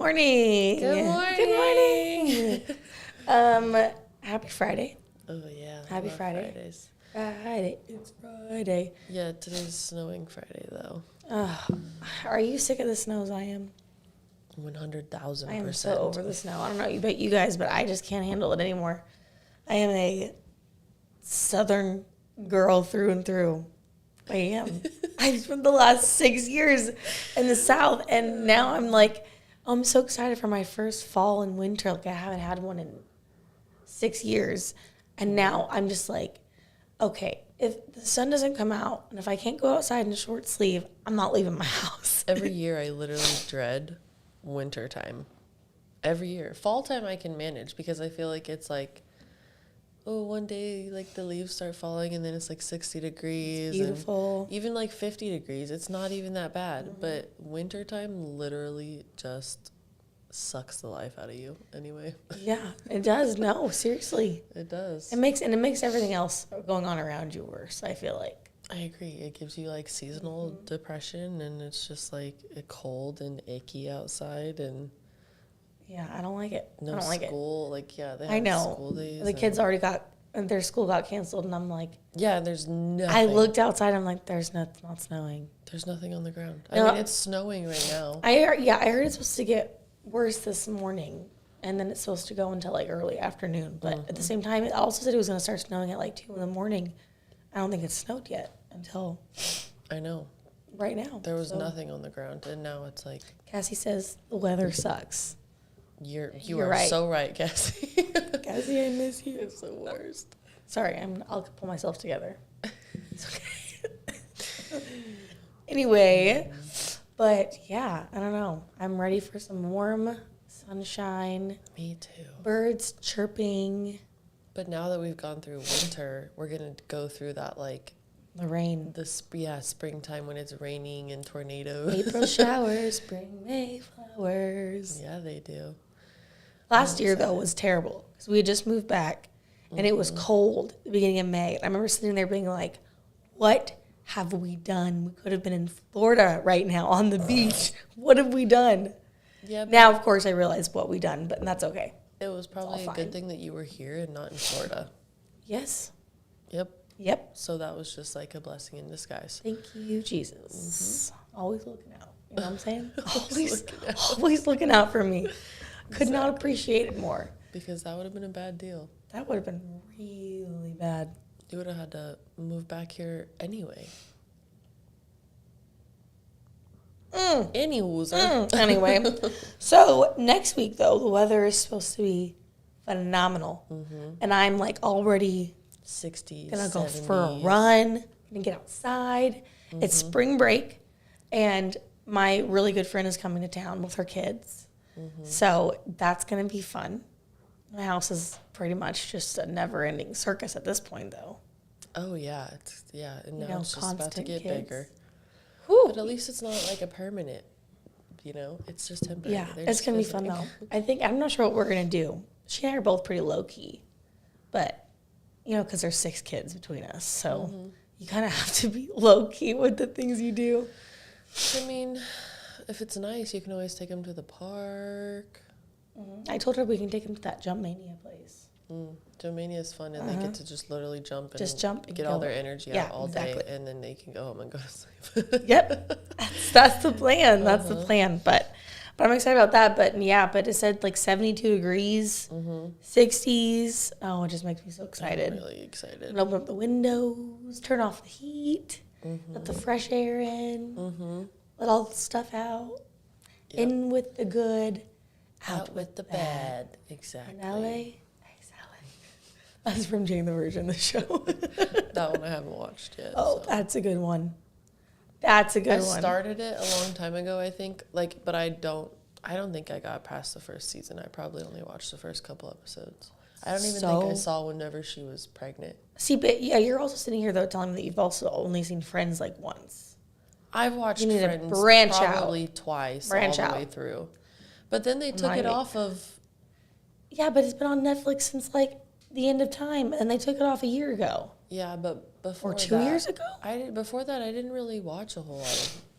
morning. Good morning. Good morning. Happy Friday. Oh, yeah. Happy Friday. Fridays. Friday. It's Friday. Yeah, today's snowing Friday, though. Are you sick of the snow as I am? 100,000%. I am so over the snow. I don't know about you guys, but I just can't handle it anymore. I am a southern girl through and through. I am. I've spent the last 6 years in the South, and now I'm so excited for my first fall and winter. Like, I haven't had one in 6 years. And now I'm just like, okay, if the sun doesn't come out and if I can't go outside in a short sleeve, I'm not leaving my house. Every year I literally dread winter time. Every year. Fall time I can manage because I feel like it's like, oh, one day like the leaves start falling and then it's like 60 degrees. It's beautiful. And even like 50 degrees. It's not even that bad. Mm-hmm. But winter time literally just sucks the life out of you anyway. Yeah, it does. No, seriously. It does. It makes everything else going on around you worse, I feel like. I agree. It gives you like seasonal depression, and it's just like cold and icky outside, and yeah, I don't like it. No I don't like school. Like, yeah, they I have know. school days. The kids already their school got canceled, and I'm like, yeah, there's nothing. I looked outside, I'm like, there's not snowing. There's nothing on the ground. No, I mean, it's snowing right now. I heard it's supposed to get worse this morning, and then it's supposed to go until like early afternoon. But at the same time, it also said it was going to start snowing at like 2 a.m. I don't think it's snowed yet until I know. Right now. There was nothing on the ground, and now it's like Cassie says the weather sucks. You You're are right. so right, Cassie. Cassie, I miss you. It's the worst. Sorry, I'll pull myself together. It's okay. Anyway, but yeah, I don't know. I'm ready for some warm sunshine. Me too. Birds chirping. But now that we've gone through winter, we're going to go through that like the rain. Springtime when it's raining and tornadoes. April showers, spring, May flowers. Yeah, they do. Last year, though, was terrible because we had just moved back, and it was cold at the beginning of May. I remember sitting there being like, what have we done? We could have been in Florida right now on the beach. What have we done? Yeah. Now, of course, I realize what we done, but that's okay. It was probably a good thing that you were here and not in Florida. Yes. Yep. So that was just like a blessing in disguise. Thank you, Jesus. Always looking out. You know what I'm saying? always looking out for me. Could not appreciate it more. Because that would have been a bad deal. That would have been really bad. You would have had to move back here anyway. Anyway, so next week, though, the weather is supposed to be phenomenal. And I'm like already 60s, gonna go 70s. for a run, gonna get outside. It's spring break, and my really good friend is coming to town with her kids. So that's gonna be fun. My house is pretty much just a never-ending circus at this point, though. Oh yeah, and now it's just about to get bigger. Whew. But at least it's not like a permanent, it's just temporary. Yeah, it's going to be fun, though. I'm not sure what we're going to do. She and I are both pretty low-key, but, because there's 6 kids between us, so you kind of have to be low-key with the things you do. I mean, if it's nice, you can always take them to the park. I told her we can take them to that Jump Mania place. Jump Mania is fun, and they get to just literally jump and get all their energy out all day, and then they can go home and go to sleep. Yep, that's the plan. That's the plan. But I'm excited about that. But it said like 72 degrees, 60s. Oh, it just makes me so excited. I'm really excited. And open up the windows, turn off the heat, let the fresh air in, let all the stuff out. Yep. In with the good, out with the bad. Exactly. In LA. That's from Jane the Virgin, the show. That one I haven't watched yet. Oh, so. That's a good one. That's a good one. I started it a long time ago, I think. But I don't think I got past the first season. I probably only watched the first couple episodes. I don't even think I saw whenever she was pregnant. See, but yeah, you're also sitting here though telling me that you've also only seen Friends like once. I've watched Friends probably twice all the way through. But then they took it off of. Yeah, but it's been on Netflix since like the end of time, and they took it off a year ago. Yeah, but before or 2 years ago. Before that, I didn't really watch a whole lot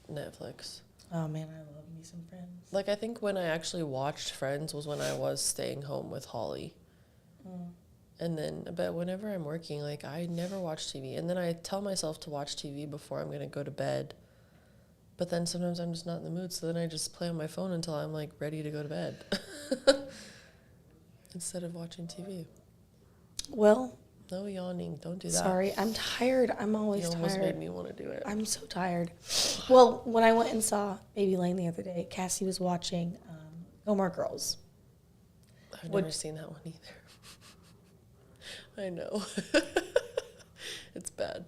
of Netflix. Oh, man, I love me some Friends. Like, I think when I actually watched Friends was when I was staying home with Holly. And then, but whenever I'm working, like, I never watch TV. And then I tell myself to watch TV before I'm going to go to bed. But then sometimes I'm just not in the mood, so then I just play on my phone until I'm, like, ready to go to bed. Instead of watching TV. Well. No yawning. Don't do that. Sorry, I'm tired. I'm always tired. You almost made me want to do it. I'm so tired. Well, when I went and saw Baby Lane the other day, Cassie was watching Gilmore Girls. I've never seen that one either. I know. It's bad.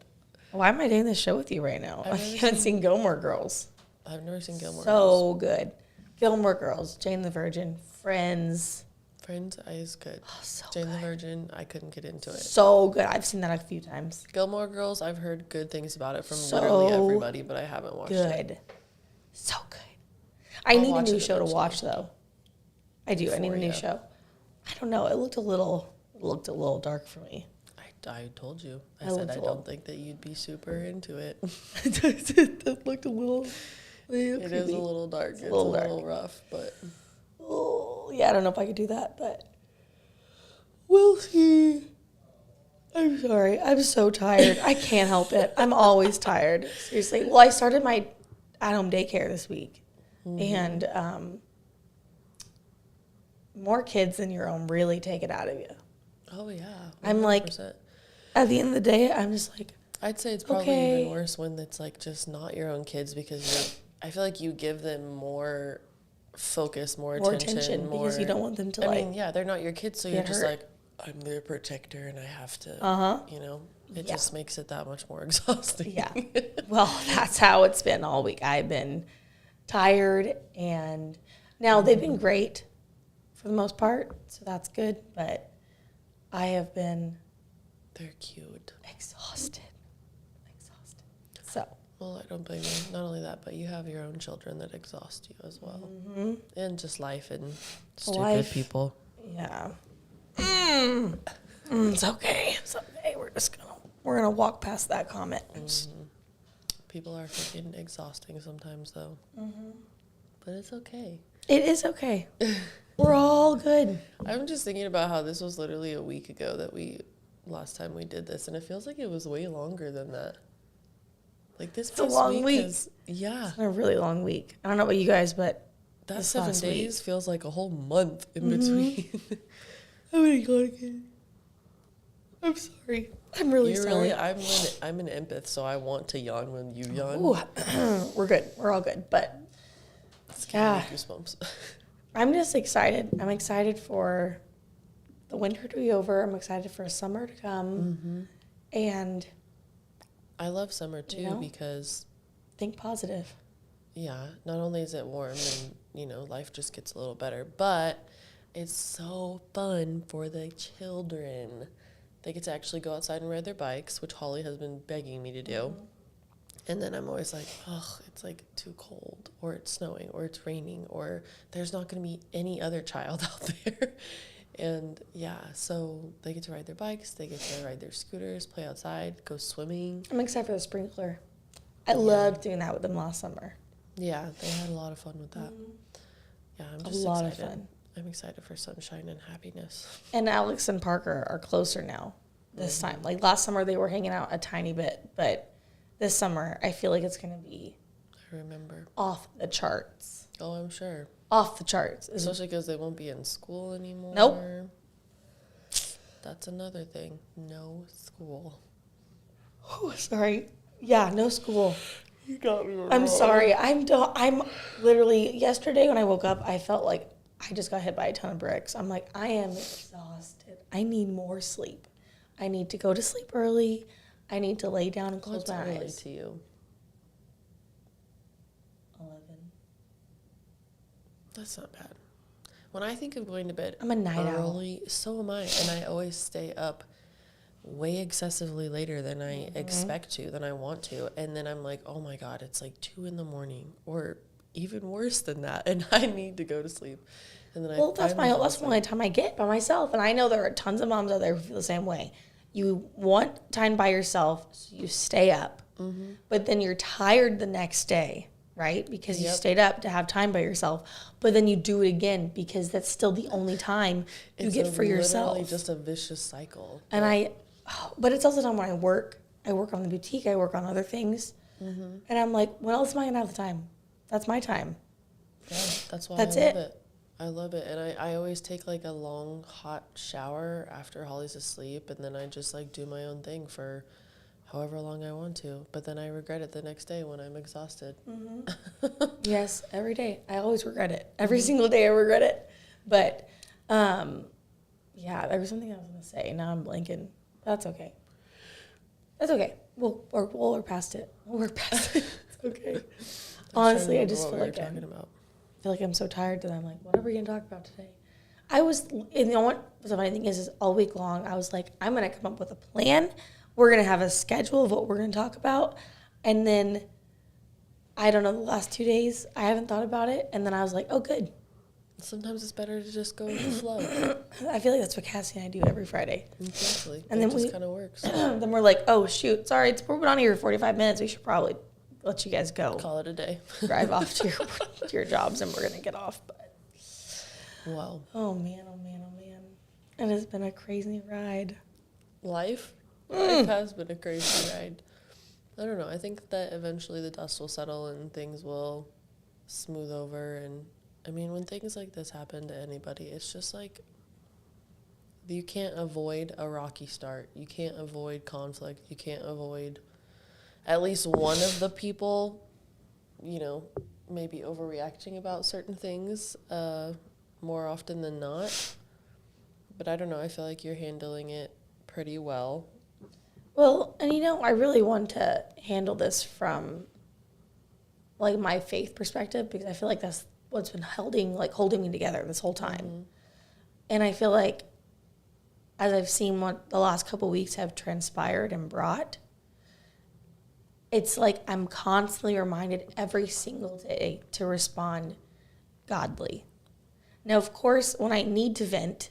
Why am I doing this show with you right now? I haven't seen Gilmore Girls. I've never seen Gilmore Girls. So good. Gilmore Girls, Jane the Virgin, Friends. Friends is good. Oh, so Jane good. the Virgin, I couldn't get into it. So good. I've seen that a few times. Gilmore Girls, I've heard good things about it from literally everybody, but I haven't watched it. Good. So good. I need a new show to watch, though. I do. I need a new show. I don't know. It looked a little dark for me. I told you. I said I don't think that you'd be super into it. That looked a little. It is a little dark. It's a little rough, but. Oh, yeah, I don't know if I could do that, but we'll see. I'm sorry. I'm so tired. I can't help it. I'm always tired. Seriously. Well, I started my at-home daycare this week, and more kids than your own really take it out of you. Oh, yeah. 100%. I'm like, at the end of the day, I'm just like, I'd say it's probably even worse when it's like just not your own kids, because I feel like you give them more focus, more attention, because you don't want them to, I mean, yeah, they're not your kids, so you're just like, I'm their protector and I have to, you know, it just makes it that much more exhausting. Yeah. Well, that's how it's been all week. I've been tired, and now they've been great for the most part, so that's good, but I have been... They're cute. Exhausted. So... Well, I don't blame you. Not only that, but you have your own children that exhaust you as well. Mm-hmm. And just life and stupid people. Yeah. It's okay. It's okay. We're gonna walk past that comment. People are freaking exhausting sometimes, though. But it's okay. It is okay. We're all good. I'm just thinking about how this was literally a week ago that last time we did this, and it feels like it was way longer than that. Like this past long week. Yeah. It's been a really long week. I don't know about you guys, but that 7 days feels like a whole month in between. I'm gonna go again. I'm sorry. I'm really sorry. I'm an empath, so I want to yawn when you yawn. Ooh, we're good. We're all good. But it's giving me goosebumps. I'm just excited. I'm excited for the winter to be over. I'm excited for summer to come. And I love summer too, because think positive. Yeah, not only is it warm and, you know, life just gets a little better, but it's so fun for the children. They get to actually go outside and ride their bikes, which Holly has been begging me to do. And then I'm always like, ugh, it's like too cold, or it's snowing, or it's raining, or there's not going to be any other child out there. And yeah, so they get to ride their bikes, they get to ride their scooters, play outside, go swimming. I'm excited for the sprinkler. I loved doing that with them last summer. Yeah, they had a lot of fun with that. Yeah, I'm just excited. A lot of fun. I'm excited for sunshine and happiness. And Alex and Parker are closer now this time. Like last summer they were hanging out a tiny bit, but this summer I feel like it's going to be off the charts. Oh, I'm sure. Off the charts. Especially because they won't be in school anymore. Nope. That's another thing. No school. Oh, sorry. Yeah, no school. You got me wrong. I'm sorry. I'm literally, yesterday when I woke up, I felt like I just got hit by a ton of bricks. I'm like, I am exhausted. I need more sleep. I need to go to sleep early. I need to lay down and close my eyes. What's early to you? 11. That's not bad. When I think of going to bed I'm a night early, so am I. And I always stay up way excessively later than I expect to, than I want to. And then I'm like, oh my God, it's like 2 a.m. or even worse than that. And I need to go to sleep. And then that's the only time I get by myself. And I know there are tons of moms out there who feel the same way. You want time by yourself, so you stay up. But then you're tired the next day, right? Because you stayed up to have time by yourself, but then you do it again because that's still the only time you get for yourself. It's literally just a vicious cycle. And but it's also time when I work on the boutique, I work on other things. And I'm like, when else am I going to have the time? That's my time. Yeah, that's why I love it. I love it. And I always take like a long hot shower after Holly's asleep, and then I just like do my own thing for however long I want to. But then I regret it the next day when I'm exhausted. Yes, every day. I always regret it. Every single day I regret it. But yeah, there was something I was going to say. Now I'm blanking. That's okay. That's okay. We'll work past it. We'll work past it. It's okay. Honestly, I just feel like I'm so tired that I'm like, what are we going to talk about today? And you know what the funny thing is all week long, I was like, I'm going to come up with a plan. We're going to have a schedule of what we're going to talk about. And then, I don't know, the last 2 days, I haven't thought about it. And then I was like, oh, good. Sometimes it's better to just go with the flow. I feel like that's what Cassie and I do every Friday. Exactly. And it then just kind of works. Then we're like, oh, shoot, sorry, we've been on here for 45 minutes. We should probably let you guys go. Call it a day. Drive off to your jobs, and we're going to get off. But wow. Oh, man. It has been a crazy ride. Life has been a crazy ride. I don't know. I think that eventually the dust will settle and things will smooth over. And, I mean, when things like this happen to anybody, it's just like you can't avoid a rocky start. You can't avoid conflict. You can't avoid at least one of the people, maybe overreacting about certain things more often than not. But I don't know. I feel like you're handling it pretty well. Well, and I really want to handle this from like my faith perspective, because I feel like that's what's been holding me together this whole time. Mm-hmm. And I feel like as I've seen what the last couple of weeks have transpired and brought, it's like I'm constantly reminded every single day to respond godly. Now, of course, when I need to vent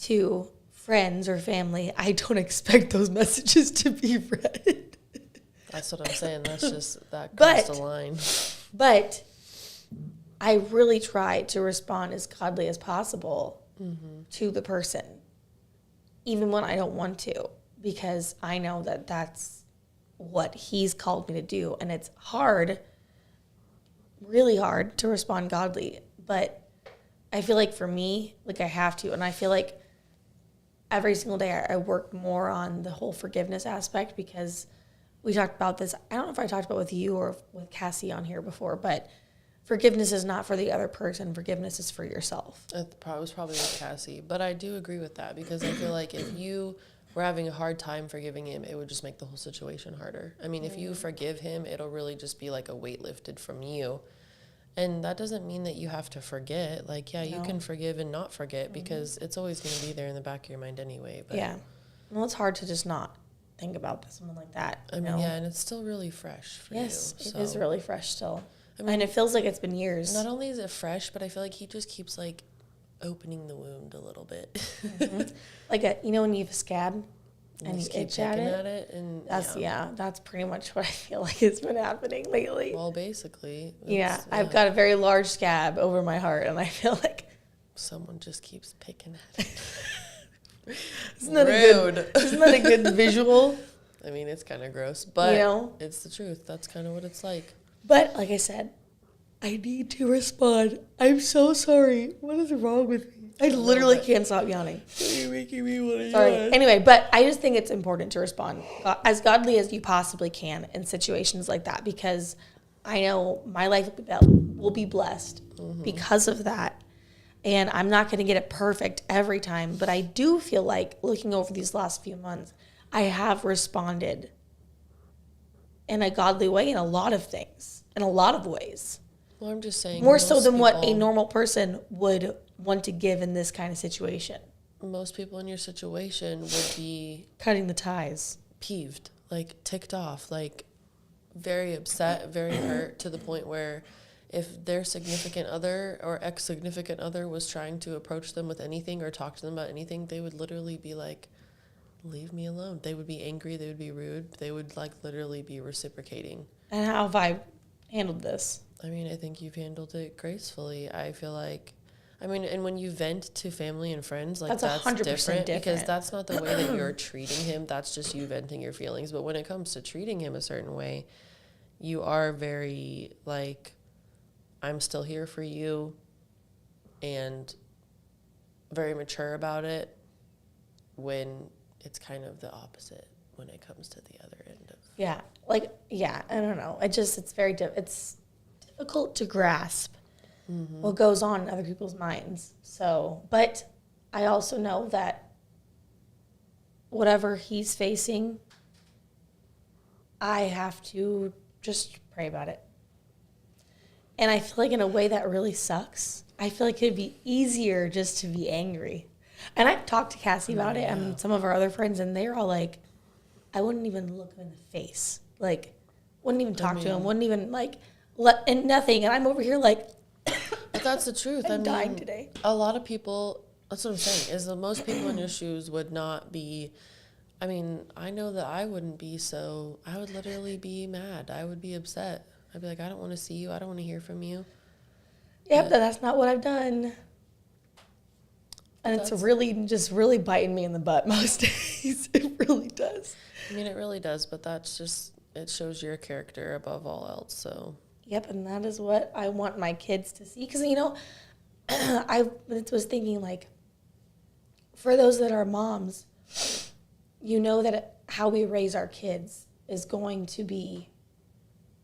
to friends or family, I don't expect those messages to be read. That's what I'm saying. That's just, that crossed the line. But I really try to respond as godly as possible to the person, even when I don't want to, because I know that that's what he's called me to do. And it's hard, really hard to respond godly. But I feel like for me, like I have to. And I feel like every single day I work more on the whole forgiveness aspect, because we talked about this. I don't know if I talked about it with you or with Cassie on here before, but forgiveness is not for the other person. Forgiveness is for yourself. It was probably with Cassie. But I do agree with that, because I feel like if you were having a hard time forgiving him, it would just make the whole situation harder. I mean, if you forgive him, it'll really just be like a weight lifted from you. And that doesn't mean that you have to forget. Like, you can forgive and not forget, because it's always going to be there in the back of your mind anyway. But yeah. Well, it's hard to just not think about something like that. I mean, and it's still really fresh for you. Yes, it is really fresh still. I mean, and it feels like it's been years. Not only is it fresh, but I feel like he just keeps, like, opening the wound a little bit. Like, when you have a scab and you itch at it. And that's pretty much what I feel like has been happening lately. Well, basically. I've got a very large scab over my heart, and I feel like someone just keeps picking at it. Isn't that a good visual? I mean, it's kind of gross, but it's the truth. That's kind of what it's like. But like I said, I need to respond. I'm so sorry. What is wrong with me? I literally can't stop yawning. You're making me want to Sorry. Anyway, but I just think it's important to respond as godly as you possibly can in situations like that, because I know my life will be blessed because of that. And I'm not going to get it perfect every time, but I do feel like looking over these last few months, I have responded in a godly way in a lot of things, in a lot of ways. Well, I'm just saying. More so than what a normal person would want to give in this kind of situation. Most people in your situation would be cutting the ties. Peeved, like ticked off, like very upset, very hurt, to the point where if their significant other or ex-significant other was trying to approach them with anything or talk to them about anything, they would literally be like, leave me alone. They would be angry. They would be rude. They would like literally be reciprocating. And how have I handled this? I mean, I think you've handled it gracefully. I feel like, I mean, and when you vent to family and friends, like that's 100% different because that's not the way that you're treating him. That's just you venting your feelings. But when it comes to treating him a certain way, you are very like, I'm still here for you, and very mature about it, when it's kind of the opposite when it comes to the other end of. Yeah. Like, yeah, I don't know. It's very, it's difficult to grasp what goes on in other people's minds. So, but I also know that whatever he's facing, I have to just pray about it. And I feel like in a way that really sucks. I feel like it'd be easier just to be angry. And I've talked to Cassie about it and some of our other friends, and they're all like, I wouldn't even look him in the face. Like, wouldn't even talk to him, wouldn't even, like, and nothing. And I'm over here like, but that's the truth. I'm dying today. A lot of people, that's what I'm saying, is that most people in your shoes would not be, I mean, I know that I wouldn't be so, I would literally be mad. I would be upset. I'd be like, I don't want to see you. I don't want to hear from you. Yep, but that's not what I've done. And it's really biting me in the butt most days. It really does. I mean, it really does, but that's just, it shows your character above all else, so. Yep, and that is what I want my kids to see. Because, you know, I was thinking, like, for those that are moms, you know that how we raise our kids is going to be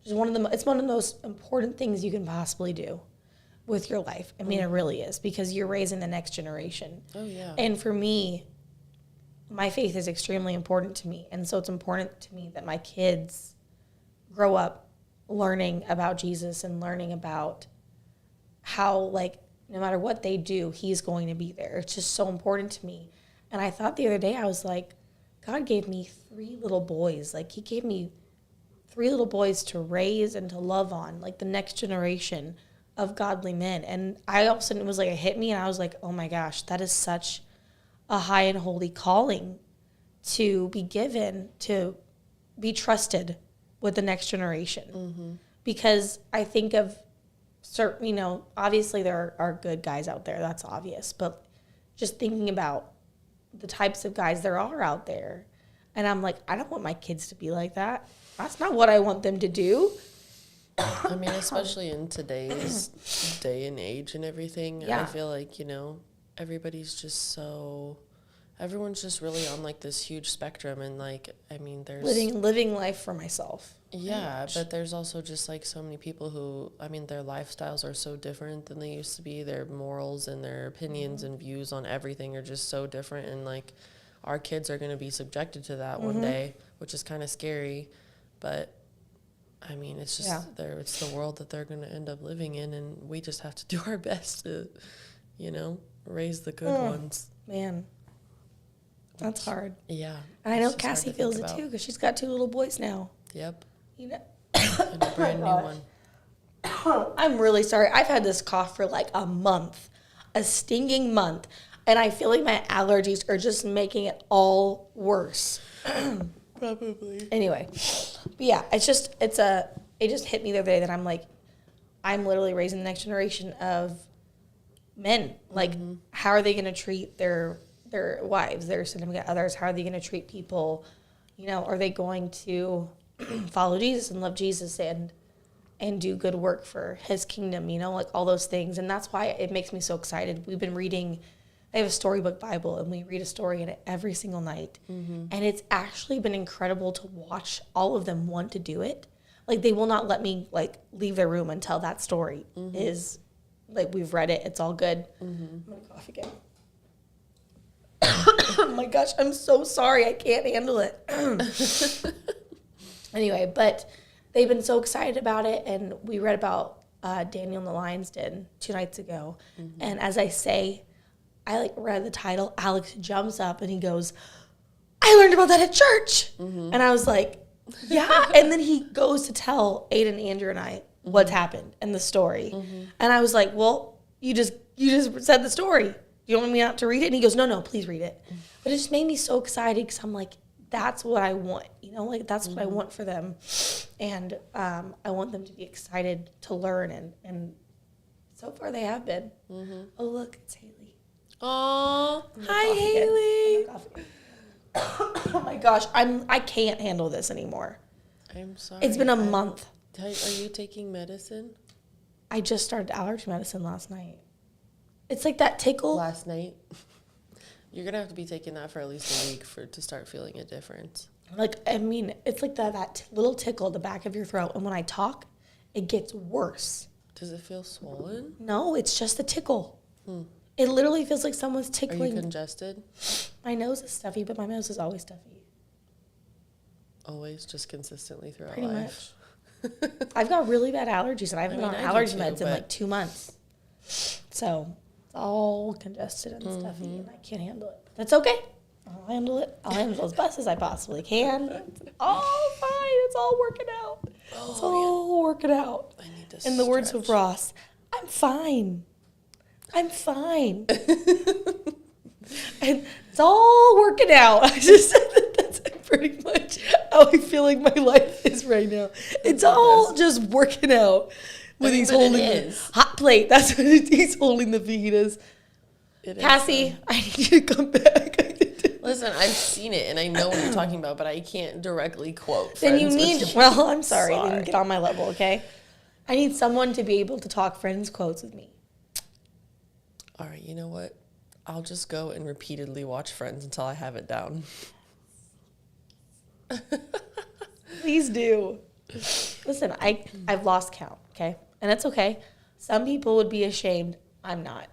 just it's one of the most important things you can possibly do with your life. I mean, it really is, because you're raising the next generation. Oh, yeah. And for me, my faith is extremely important to me. And so it's important to me that my kids grow up learning about Jesus and learning about how, like, no matter what they do, he's going to be there. It's just so important to me. And I thought the other day, I was like, God gave me 3 little boys. Like, he gave me 3 little boys to raise and to love on, like the next generation of godly men. And I all of a sudden, it was like, it hit me, and I was like, oh my gosh, that is such a high and holy calling to be given, to be trusted with the next generation. Because I think of certain, you know, obviously there are good guys out there, that's obvious, but just thinking about the types of guys there are out there, and I'm like, I don't want my kids to be like that. That's not what I want them to do. I mean, especially in today's day and age and everything, I feel like, you know, everybody's everyone's just really on, like, this huge spectrum, and, like, I mean, there's living life for myself. Yeah, but there's also just, like, so many people who, I mean, their lifestyles are so different than they used to be. Their morals and their opinions and views on everything are just so different, and, like, our kids are going to be subjected to that one day, which is kind of scary. But I mean, it's just it's the world that they're going to end up living in, and we just have to do our best to, you know, raise the good ones. Man, that's hard. Yeah. And I know Cassie feels it too, because she's got 2 little boys now. Yep. You know, and a brand new one. I'm really sorry. I've had this cough for like a month, a stinging month, and I feel like my allergies are just making it all worse. Probably. Anyway, but yeah, it just hit me the other day that I'm like, I'm literally raising the next generation of men. Like, how are they going to treat their wives, their significant others? How are they going to treat people? You know, are they going to follow Jesus and love Jesus and do good work for his kingdom? You know, like all those things. And that's why it makes me so excited. We've been reading. I have a storybook Bible, and we read a story in it every single night. And it's actually been incredible to watch all of them want to do it. Like, they will not let me, like, leave their room until that story is, like, we've read it. It's all good. I'm going to cough again. Oh, my gosh. I'm so sorry. I can't handle it. Anyway, but they've been so excited about it, and we read about Daniel in the Lion's Den 2 nights ago. And as I say, I like read the title, Alex jumps up and he goes, I learned about that at church. And I was like, yeah. And then he goes to tell Aiden, Andrew, and I what's happened and the story. And I was like, well, you just said the story. You want me not to read it? And he goes, no, please read it. But it just made me so excited, because I'm like, that's what I want. You know, like that's what I want for them. And I want them to be excited to learn. And so far they have been. Mm-hmm. Oh, look, it's Haley. Oh, hi, Haley. Oh my gosh, I can't handle this anymore. I'm sorry. It's been a month. Are you taking medicine? I just started allergy medicine last night. It's like that tickle. Last night? You're going to have to be taking that for at least a week to start feeling a difference. Like, I mean, it's like that little tickle at the back of your throat. And when I talk, it gets worse. Does it feel swollen? No, it's just a tickle. It literally feels like someone's tickling. Are you congested? My nose is stuffy, but my nose is always stuffy. Always, just consistently throughout Pretty life? Much. I've got really bad allergies, and I haven't been on allergy meds in like 2 months. So it's all congested and stuffy, and I can't handle it. That's okay. I'll handle it. I'll handle it as best as I possibly can. It's all fine. It's all working out. It's all working out. I need to In the words of Ross, I'm fine. I'm fine. And it's all working out. I just said that that's pretty much how I feel like my life is right now. It's all just working out when he's holding the hot plate. That's what he's holding the fajitas. Cassie, I need you to come back. Listen, I've seen it and I know what you're talking about, but I can't directly quote. Then you need, well, I'm sorry. Then get on my level, okay? I need someone to be able to talk Friends quotes with me. All right, you know what? I'll just go and repeatedly watch Friends until I have it down. Please do. Listen, I've lost count, okay? And it's okay. Some people would be ashamed. I'm not.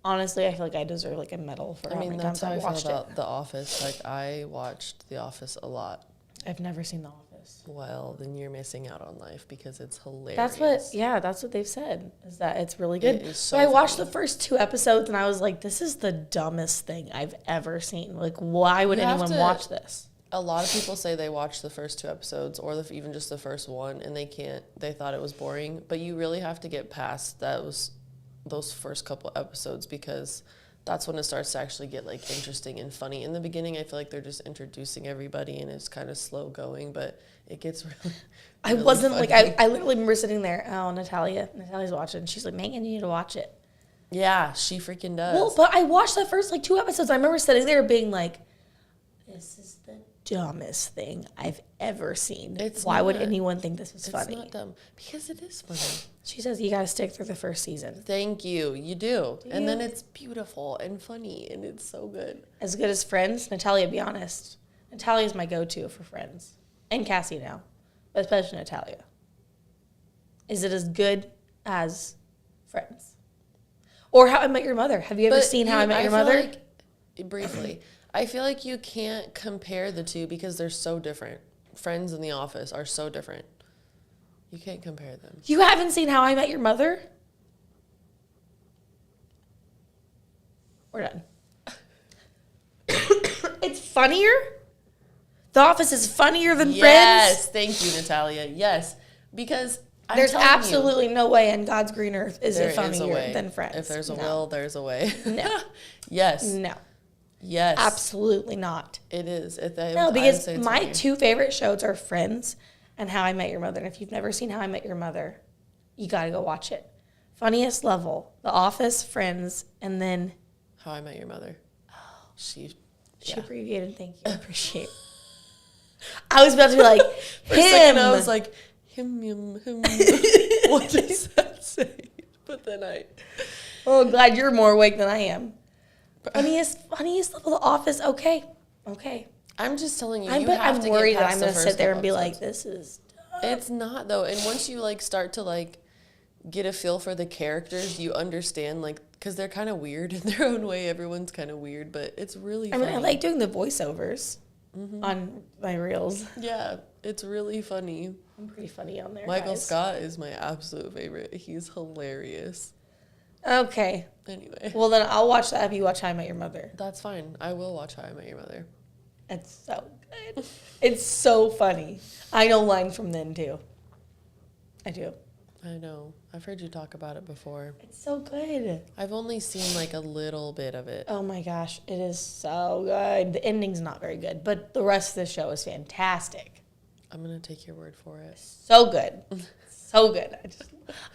Honestly, I feel like I deserve like a medal for how many times I've watched it. That's how I feel about The Office. Like, I watched The Office a lot. I've never seen The Office. Well, then you're missing out on life because it's hilarious. That's what they've said, is that it's really good. It is so I watched the first 2 episodes and I was like, this is the dumbest thing I've ever seen. Like, why would anyone watch this? A lot of people say they watched the first 2 episodes or even just the first one and they thought it was boring. But you really have to get past those first couple episodes because that's when it starts to actually get like interesting and funny. In the beginning, I feel like they're just introducing everybody and it's kind of slow going, but it gets really I wasn't funny. Like, I literally remember sitting there. Oh, Natalia's watching. She's like, Megan, you need to watch it. Yeah, she freaking does. Well, but I watched the first like 2 episodes. I remember sitting there being like, this is the dumbest thing I've ever seen. Why would anyone think this was funny? It's not dumb. Because it is funny. She says you got to stick through the first season. Thank you. You do. And then it's beautiful and funny and it's so good. As good as Friends? Natalia, be honest. Natalia's my go-to for Friends. And Cassie now. But especially Natalia. Is it as good as Friends? Or How I Met Your Mother? Have you ever seen How I Met Your Mother? Briefly. I feel like you can't compare the two because they're so different. Friends and The Office are so different. You can't compare them. You haven't seen How I Met Your Mother? We're done. It's funnier? The Office is funnier than Friends? Yes, thank you, Natalia. Yes, because there's absolutely no way in God's green earth is it funnier than Friends. If there's a will, there's a way. No. Yes. No. Yes. Absolutely not. It is. No, because my 2 favorite shows are Friends and How I Met Your Mother. And if you've never seen How I Met Your Mother, you got to go watch it. Funniest level, The Office, Friends, and then How I Met Your Mother. Oh, she abbreviated. Thank you. I appreciate it. I was about to be like, For a second, I was like, him. What does that say? But then oh, glad you're more awake than I am. Funniest level of The Office. Okay. I'm just telling you. I'm worried that I'm going to sit there and be like, this is dumb. It's not though. And once you like start to like get a feel for the characters, you understand like because they're kind of weird in their own way. Everyone's kind of weird, but it's really funny. I like doing the voiceovers on my reels. Yeah, it's really funny. I'm pretty funny on there. Michael Scott is my absolute favorite. He's hilarious. Okay. Anyway. Well, then I'll watch that if you watch How I Met Your Mother. That's fine. I will watch How I Met Your Mother. It's so good. It's so funny. I know lines from then, too. I do. I know. I've heard you talk about it before. It's so good. I've only seen like a little bit of it. Oh my gosh, it is so good. The ending's not very good, but the rest of the show is fantastic. I'm going to take your word for it. So good. So good.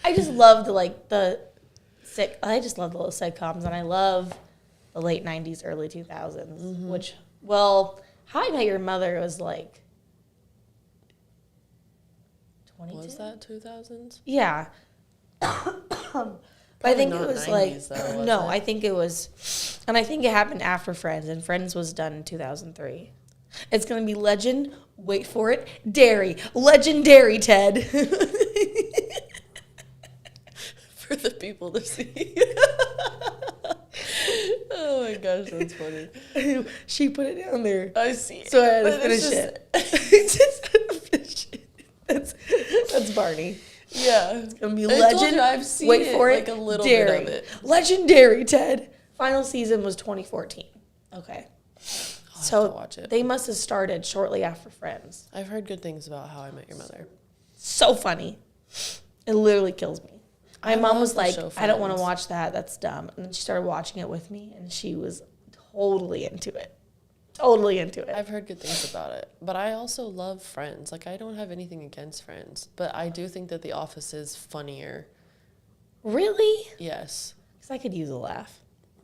I just love I just love the little sitcoms, and I love the late 90s, early 2000s, which, well, How I Met Your Mother was like 22? Was that 2000s? Yeah. But I think it was 90s though, no, I think it was, and I think it happened after Friends, and Friends was done in 2003. It's going to be legend, wait for it, dairy, legendary, Ted. For the people to see. Oh my gosh, that's funny. She put it down there. I see. So I had to finish it. Just had to finish it. That's Barney. Yeah. It's going to be I legend. told you, I've seen wait for like it, a little dairy. bit of it. Legendary, Ted. Final season was 2014. Okay. I'll have to watch it. They must have started shortly after Friends. I've heard good things about How I Met Your Mother. So funny. It literally kills me. My mom was like, I don't want to Friends. watch that. That's dumb. And then she started watching it with me, and she was totally into it. Totally into it. I've heard good things about it. But I also love Friends. Like, I don't have anything against Friends. But I do think that The Office is funnier. Really? Yes. Because I could use a laugh.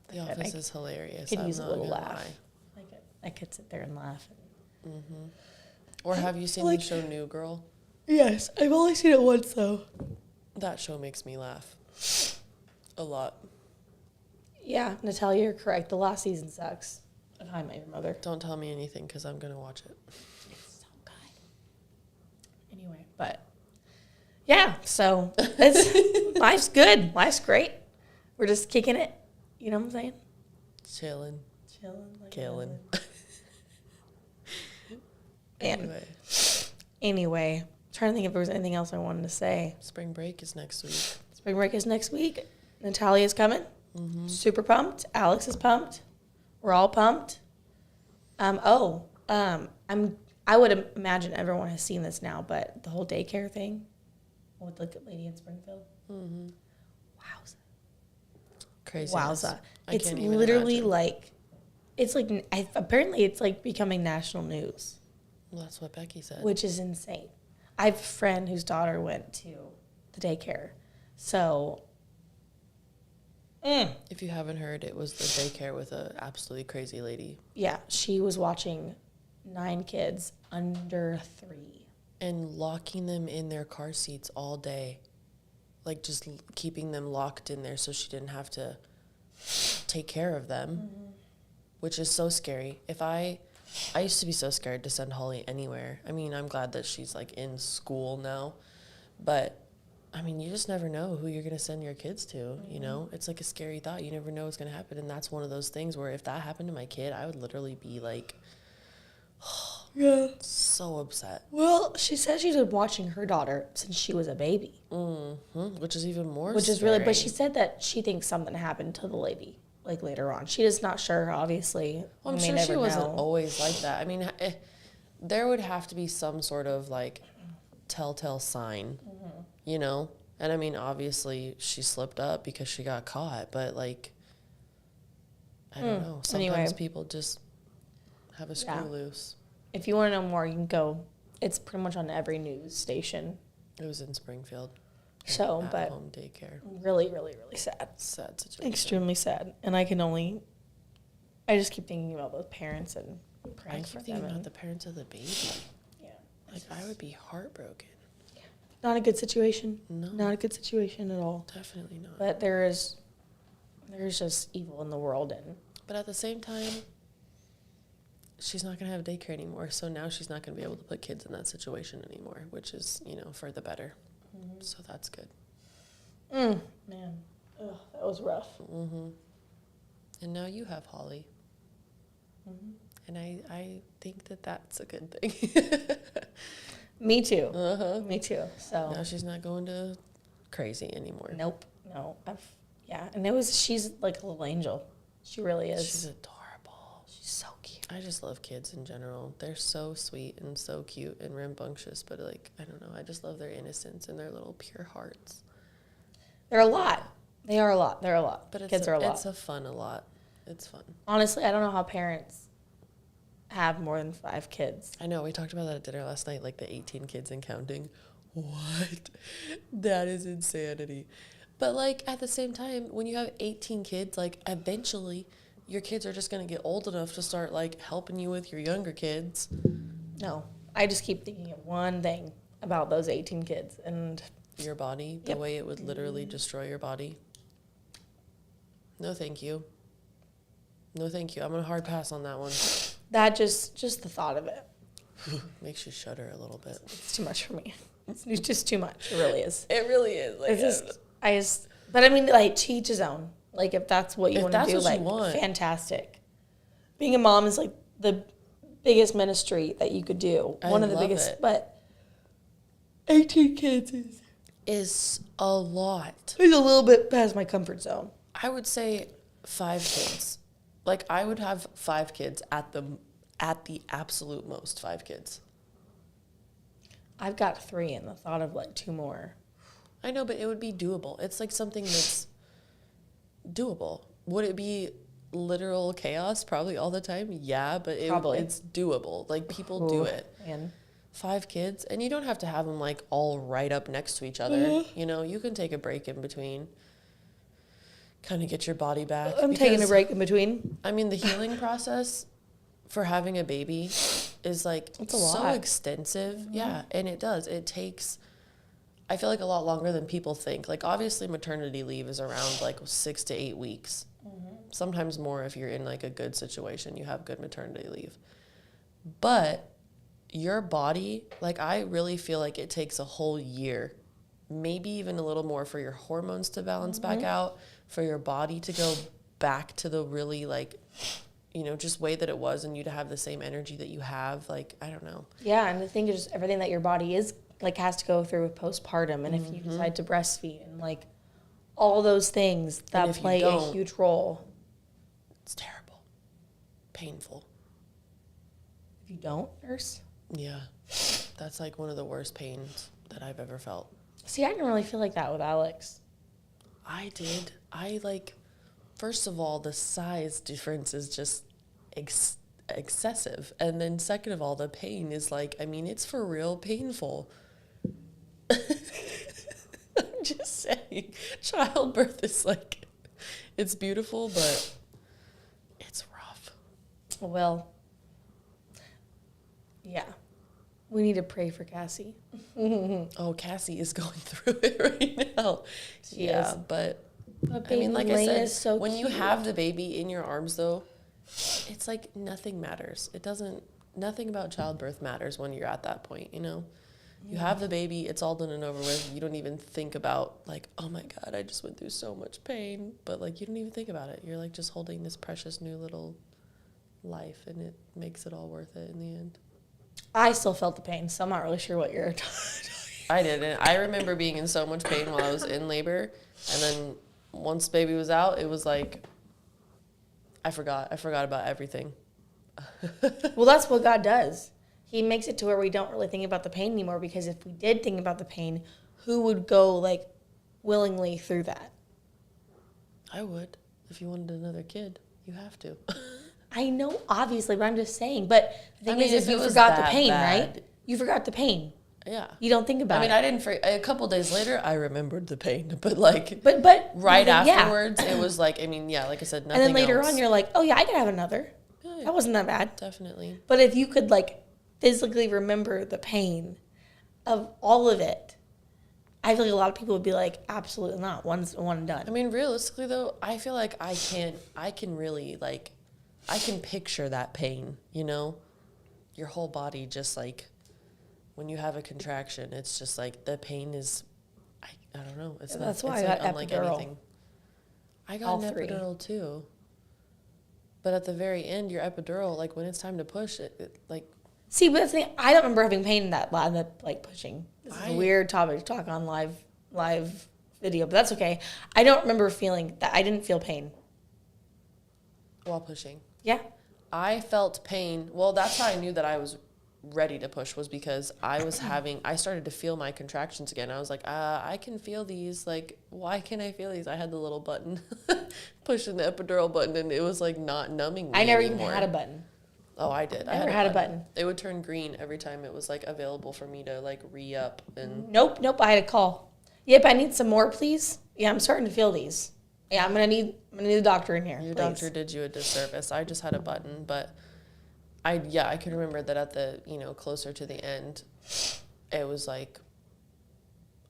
The Office is hilarious. I could use a I'm little not gonna laugh. lie. I could sit there and laugh. Or have you seen the show New Girl? Yes. I've only seen it once, though. That show makes me laugh. A lot. Yeah, Natalia, you're correct. The last season sucks. Of How I Met Your Mother. Don't tell me anything because I'm going to watch it. It's so good. Anyway, but yeah, so it's life's good. Life's great. We're just kicking it. You know what I'm saying? Chilling. Chilling. Like Killing. Anyway, trying to think if there was anything else I wanted to say. Spring break is next week. Spring break is next week. Natalia's coming. Super pumped. Alex is pumped. We're all pumped. I would imagine everyone has seen this now, but the whole daycare thing with the lady in Springfield. Wowza. Crazy. Wowza. It's can't even literally imagine. like, apparently it's like becoming national news, Well, that's what Becky said. which is insane. I have a friend whose daughter went to the daycare. So, If you haven't heard, it was the daycare with a absolutely crazy lady. yeah, she was watching 9 kids under 3. And locking them in their car seats all day. Like, just keeping them locked in there so she didn't have to take care of them. Which is so scary. I used to be so scared to send Holly anywhere. I mean, I'm glad that she's, like, in school now. But, I mean, you just never know who you're going to send your kids to, you know? It's like a scary thought. You never know what's going to happen. And that's one of those things where if that happened to my kid, I would literally be, like, Yeah. so upset. Well, she says she's been watching her daughter since she was a baby. Which is even more Which is really, but scary. she said that she thinks something happened to the lady, like later on. She is not sure, obviously. Well, I'm We may sure she never wasn't know. always like that. I mean, there would have to be some sort of like telltale sign, you know? And I mean, obviously she slipped up because she got caught, but like, I don't know. Sometimes Anyway. people just have a screw loose. If you want to know more, you can go. It's pretty much on every news station. It was in Springfield. So, at but home daycare. really, really, really sad. Sad situation. Extremely sad. And I just keep thinking about those parents and I praying keep for thinking them. about the parents of the baby. Yeah. Like, I would be heartbroken. Not a good situation. No. Not a good situation at all. Definitely not. But there's just evil in the world, and But at the same time, she's not going to have daycare anymore. So now she's not going to be able to put kids in that situation anymore, which is, you know, for the better. So that's good. man, that was rough. And now you have Holly. And I think that that's a good thing. Me too. Me too. So Now she's not going to crazy anymore. nope, no. And she's like a little angel. She really is. She's adorable. She's so cute. I just love kids in general. They're so sweet and so cute and rambunctious, but like, I don't know. I just love their innocence and their little pure hearts. They're a lot. They are a lot. They're a lot. But kids are a lot. It's a lot. It's fun. Honestly, I don't know how parents have more than 5 kids. I know. We talked about that at dinner last night, like the 18 kids and counting. What? That is insanity. But like at the same time, when you have 18 kids, like eventually your kids are just going to get old enough to start like helping you with your younger kids. No. I just keep thinking of one thing about those 18 kids and your body, the way it would literally destroy your body. No, thank you. No, thank you. I'm going to hard pass on that one. That just the thought of it makes you shudder a little bit. It's too much for me. It's just too much. It really is. It really is. Like, but I mean, like, to each his own. Like, if that's what you want to do, like, fantastic. Being a mom is like the biggest ministry that you could do. One of the biggest, but 18 kids is a lot. It's a little bit past my comfort zone. I would say 5 kids. Like, I would have 5 kids at the absolute most 5 kids. I've got 3 and the thought of like 2 more. I know, but it would be doable. It's like something that's doable. Would it be literal chaos probably all the time? Yeah, but it's doable. Like, people do it. Man. 5 kids, and you don't have to have them like all right up next to each other. Mm-hmm. You know, you can take a break in between. Kind of get your body back. I'm taking a break in between. I mean, the healing process for having a baby is like so extensive. Mm-hmm. Yeah, and it does. It takes, I feel like, a lot longer than people think. Like, obviously maternity leave is around like 6 to 8 weeks. Mm-hmm. Sometimes more if you're in like a good situation, you have good maternity leave. But your body, like, I really feel like it takes a whole year, maybe even a little more, for your hormones to balance back out, for your body to go back to the really, like, you know, just way that it was, and you to have the same energy that you have. Like, I don't know. Yeah, and the thing is, everything that your body is, like, has to go through with postpartum, and if you decide to breastfeed, and, like, all those things that play a huge role. It's terrible. Painful. If you don't nurse? Yeah. That's, like, one of the worst pains that I've ever felt. See, I didn't really feel like that with Alex. I did. First of all, the size difference is just excessive. And then second of all, the pain is like, I mean, it's for real painful. I'm just saying, childbirth is like, it's beautiful, but it's rough. Well, yeah. We need to pray for Cassie. Oh, Cassie is going through it right now. She is. But I mean, like I said, when you have the baby in your arms, though, it's like nothing matters. Nothing about childbirth matters when you're at that point, you know? You have the baby, it's all done and over with. You don't even think about, like, oh my God, I just went through so much pain. But, like, you don't even think about it. You're, like, just holding this precious new little life, and it makes it all worth it in the end. I still felt the pain, so I'm not really sure what you're talking about. I didn't. I remember being in so much pain while I was in labor, and then once baby was out, it was like, I forgot about everything. Well, that's what God does. He makes it to where we don't really think about the pain anymore, because if we did think about the pain, who would go, like, willingly through that? I would. If you wanted another kid, you have to. I know, obviously, but I'm just saying. But the thing is, if you forgot the pain, right? You forgot the pain. Yeah. You don't think about it. I didn't. A couple days later, I remembered the pain, but like, but right afterwards, it was like, I mean, yeah, like I said, nothing. And then later on, you're like, oh yeah, I could have another. Yeah. That wasn't that bad. Definitely. But if you could, like, physically remember the pain of all of it, I feel like a lot of people would be like, absolutely not. One and done. I mean, realistically though, I feel like I can really, like, I can picture that pain, you know? Your whole body just, like, when you have a contraction, it's just like the pain is, I don't know. That's why I got unlike epidural. Anything. I got an epidural too. But at the very end, your epidural, like, when it's time to push it, like. See, but that's the thing, I don't remember having pain that like pushing. This is a weird topic to talk on live video, but that's okay. I don't remember feeling that. I didn't feel pain. While pushing. Yeah. I felt pain. Well, that's how I knew that I was ready to push, was because I started to feel my contractions again. I was like, I can feel these. Like, why can't I feel these? I had the little button, pushing the epidural button, and it was like not numbing me I never anymore. even had a button. Oh, I did. Never had a button. It would turn green every time it was like available for me to like re-up and. Nope. I had a call. Yep, I need some more, please. Yeah, I'm starting to feel these. Yeah, I'm gonna need a doctor in here. Your please. doctor did you a disservice. I just had a button, but I can remember that at the closer to the end, it was like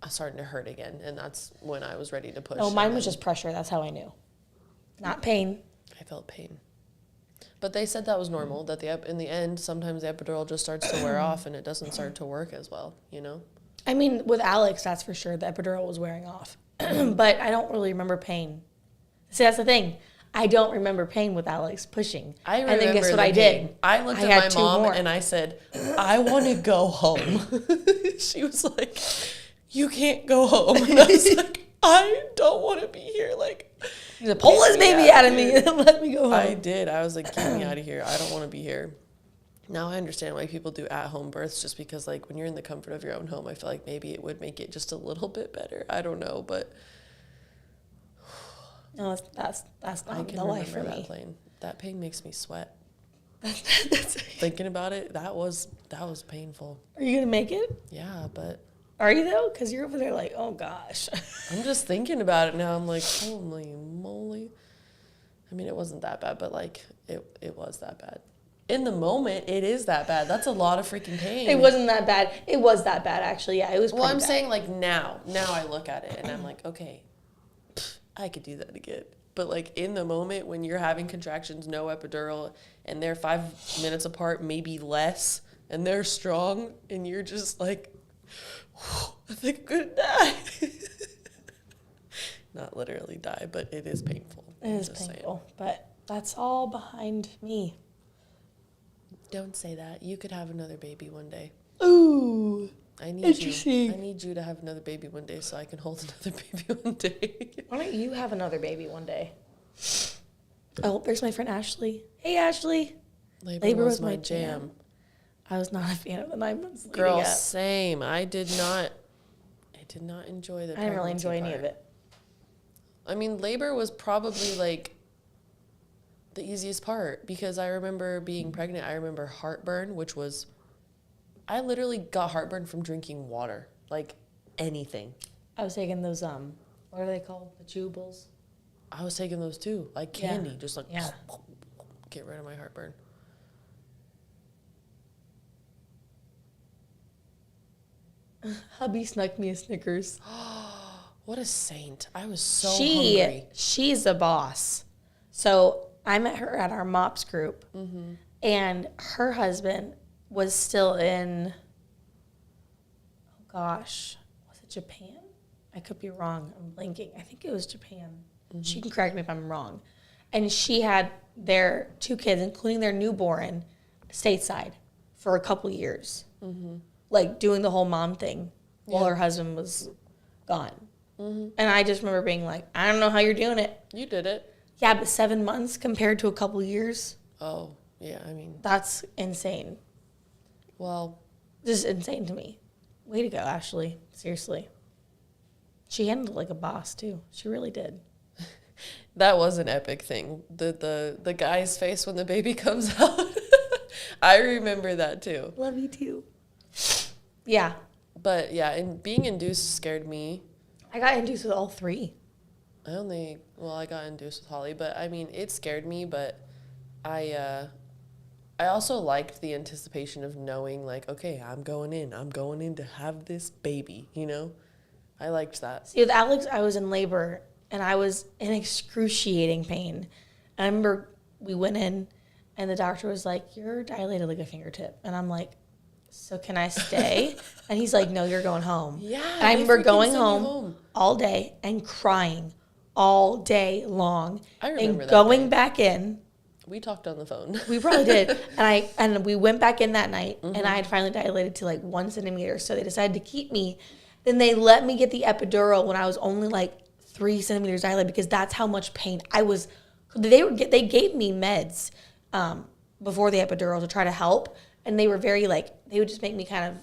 starting to hurt again, and that's when I was ready to push. No, mine was just pressure. That's how I knew. Not pain. I felt pain. But they said that was normal, that in the end, sometimes the epidural just starts to wear off and it doesn't start to work as well, I mean, with Alex, that's for sure. The epidural was wearing off. But I don't really remember pain. See, that's the thing. I don't remember pain with Alex pushing. I remember. And then guess what I pain. did? I looked at my mom and I said, I want to go home. She was like, you can't go home. And I was like, I don't want to be here. Like, pull this baby out of me and let me go home. I did. I was like, get me out of here. I don't want to be here. Now I understand why people do at-home births, just because, like, when you're in the comfort of your own home, I feel like maybe it would make it just a little bit better. I don't know, but no, that's not the life for me. That pain makes me sweat. Thinking about it, that was painful. Are you gonna make it? Yeah, but are you though? Because you're over there like, oh gosh. I'm just thinking about it now. I'm like, holy moly. I mean, it wasn't that bad, but like it was that bad. In the moment, it is that bad. That's a lot of freaking pain. It wasn't that bad. It was that bad, actually. Yeah, it was. Well, I'm bad. saying like now I look at it and I'm like, okay, I could do that again. But like in the moment when you're having contractions, no epidural, and they're 5 minutes apart, maybe less, and they're strong, and you're just like, I think I'm gonna die. Not literally die, but it is painful. It is painful, but that's all behind me. Don't say that. You could have another baby one day. Ooh. I need you to have another baby one day so I can hold another baby one day. Why don't you have another baby one day? Oh, there's my friend Ashley. Hey, Ashley. Labor was my jam. I was not a fan of the 9 months. Girl, same. I did not enjoy the. I didn't really enjoy any of it. I mean, labor was probably like the easiest part, because I remember being pregnant. I remember heartburn, which was, I literally got heartburn from drinking water, like anything. I was taking those, what are they called? The chewables? I was taking those too, like candy, just like, yeah. Get rid of my heartburn. Hubby snuck me a Snickers. What a saint. I was so hungry. She's a boss. So I met her at our MOPS group, and her husband was still in, oh gosh, was it Japan? I could be wrong. I'm blanking. I think it was Japan. She can correct me if I'm wrong. And she had their 2 kids, including their newborn, stateside for a couple years. Like doing the whole mom thing while her husband was gone. And I just remember being like, I don't know how you're doing it. You did it. Yeah, but 7 months compared to a couple years. Oh, yeah, I mean. That's insane. Well. Just insane to me. Way to go, Ashley. Seriously. She handled it like a boss, too. She really did. That was an epic thing. The guy's face when the baby comes out. I remember that, too. Love you, too. Yeah. But, yeah, and being induced scared me. I got induced with all 3. I got induced with Holly, but I mean, it scared me, but I also liked the anticipation of knowing, like, okay, I'm going in to have this baby, I liked that. See, with Alex, I was in labor, and I was in excruciating pain. I remember we went in, and the doctor was like, you're dilated like a fingertip. And I'm like, so can I stay? And he's like, no, you're going home. Yeah. And I remember going home all day and crying all day long. I remember and that going day. Back in. We talked on the phone. We probably did. And we went back in that night, and I had finally dilated to like 1 centimeter. So they decided to keep me. Then they let me get the epidural when I was only like 3 centimeters dilated, because that's how much pain I was. They gave me meds. before the epidural to try to help. And they were very like, they would just make me kind of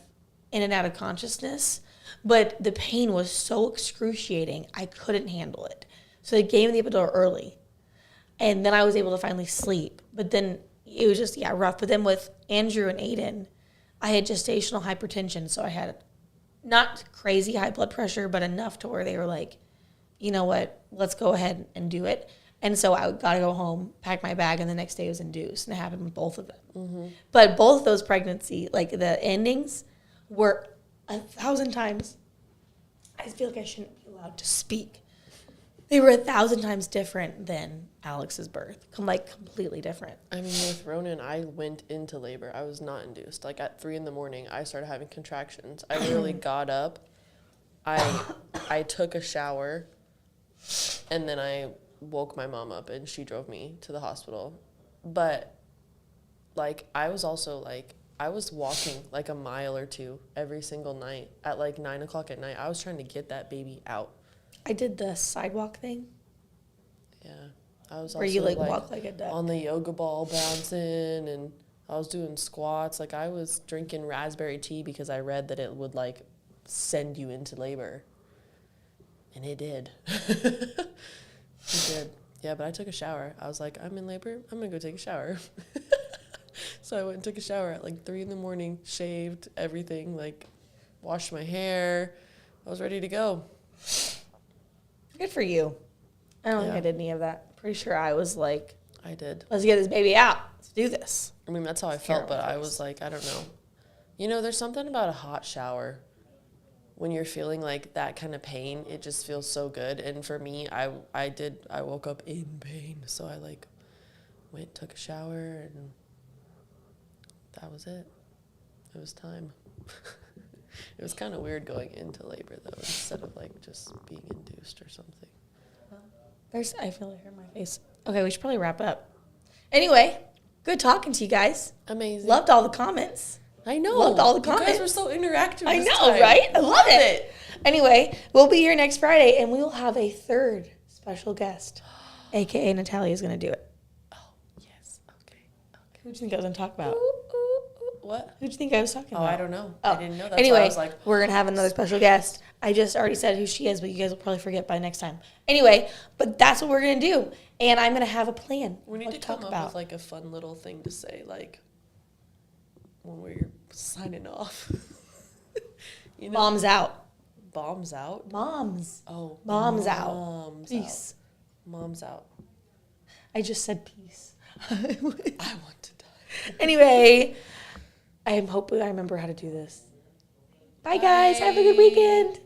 in and out of consciousness. But the pain was so excruciating, I couldn't handle it. So they gave me the epidural early. And then I was able to finally sleep. But then it was just, rough. But then with Andrew and Aiden, I had gestational hypertension. So I had not crazy high blood pressure, but enough to where they were like, you know what, let's go ahead and do it. And so I got to go home, pack my bag, and the next day it was induced. And it happened with both of them. Mm-hmm. But both of those pregnancy, like the endings, were 1,000 times. I feel like I shouldn't be allowed to speak. They were 1,000 times different than Alex's birth. Like completely different. I mean, with Ronan, I went into labor. I was not induced. Like at 3 a.m, I started having contractions. I literally got up. I took a shower, and then I woke my mom up, and she drove me to the hospital. But like I was also like, I was walking like a mile or two every single night at like 9 o'clock at night. I was trying to get that baby out. I did the sidewalk thing. Yeah. I was where also you like walk like a duck. On the yoga ball bouncing, and I was doing squats. Like I was drinking raspberry tea because I read that it would like send you into labor. And it did. It did. Yeah, but I took a shower. I was like, I'm in labor. I'm going to go take a shower. So I went and took a shower at like 3 a.m, shaved everything, like washed my hair. I was ready to go. Good for you. I don't think I did any of that. Pretty sure I was like, I did. Let's get this baby out. Let's do this. I mean, that's how I felt, but I was like, I don't know. You know, there's something about a hot shower. When you're feeling like that kind of pain, it just feels so good. And for me, I woke up in pain. So I like went, took a shower, and that was it. It was time. It was kind of weird going into labor, though, instead of like just being induced or something. I feel like hair in my face. Okay, we should probably wrap up. Anyway, good talking to you guys. Amazing. Loved all the comments. I know. Loved all the comments. You guys were so interactive. I know, right? I love it. Anyway, we'll be here next Friday, and we will have a third special guest, a.k.a. Natalia is going to do it. Oh, yes. Okay. Who do you think I was going to talk about? What? Who do you think I was talking about? I don't know. Oh. I didn't know that. Anyway, so I was like, we're going to have another special guest. I just already said who she is, but you guys will probably forget by next time. Anyway, but that's what we're going to do. And I'm going to have a plan. We need to come up with like a fun little thing to say, like when we're signing off. You know? Bombs out. Bombs out? Moms. Oh. Moms out. Moms Peace. out. Moms out. I just said peace. I want to die. Anyway, I hope I remember how to do this. Bye, guys. Have a good weekend.